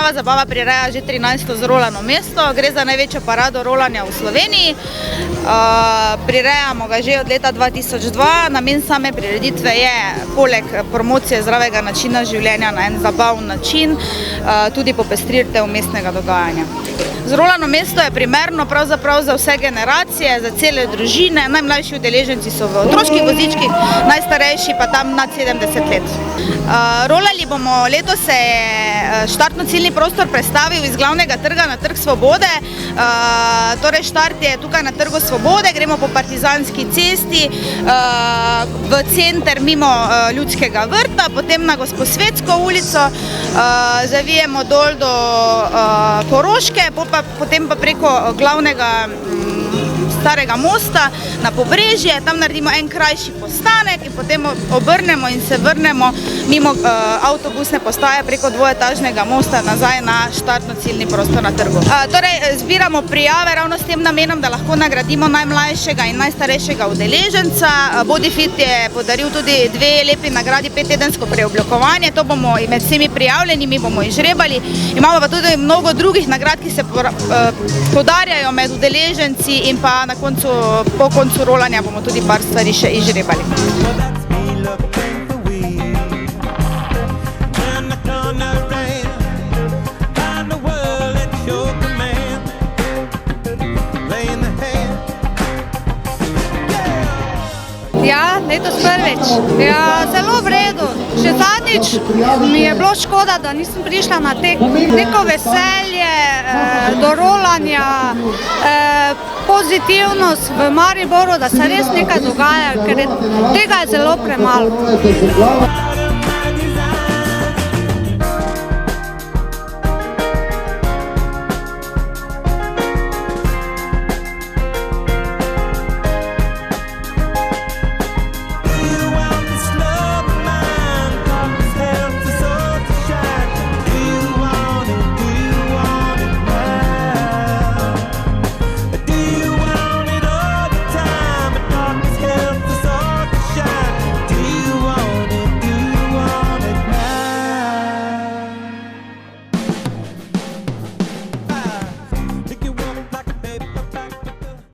Prava zabava prireja že 13. zrolano mesto, gre za največjo parado rolanja v Sloveniji. Prirejamo ga že od leta 2002, namen same prireditve je poleg promocije zdravega načina življenja na en zabaven način tudi popestritev mestnega dogajanja. Zrolano mesto je primerno pravzaprav za vse generacije, za cele družine, najmlajši udeleženci so v otroških vozičkih, najstarejši pa tam nad 70 let. Rolali bomo, letos se je štartno-ciljni prostor prestavil iz glavnega trga na Trg Svobode, torej štart je tukaj na Trgu Svobode, gremo po Partizanski cesti v center mimo Ljudskega vrta, potem na Gosposvetsko ulico, zavijemo dol do Koroške, potem pa preko glavnega starega mosta na Pobrežje, tam naredimo en krajši postanek in potem obrnemo in se vrnemo mimo avtobusne postaje preko dvoetažnega mosta nazaj na štartno-ciljni prostor na trgu. Torej, zbiramo prijave ravno s tem namenom, da lahko nagradimo najmlajšega in najstarejšega udeleženca. Bodifit je podaril tudi 2 lepi nagradi, 5-tedensko preoblikovanje, to bomo med vsemi prijavljenimi bomo izžrebali. Imamo pa tudi mnogo drugih nagrad, ki se podarjajo med udeleženci in pa po koncu rolanja bomo tudi par stvari še izžrebali. Ja, letos prvič. Ja, zelo v redu. Še zadnjič mi je bilo škoda, da nisem prišla na tek. Neko veselje do rolanja, pozitivnost v Mariboru, da se res nekaj dogaja, ker tega je zelo premalo.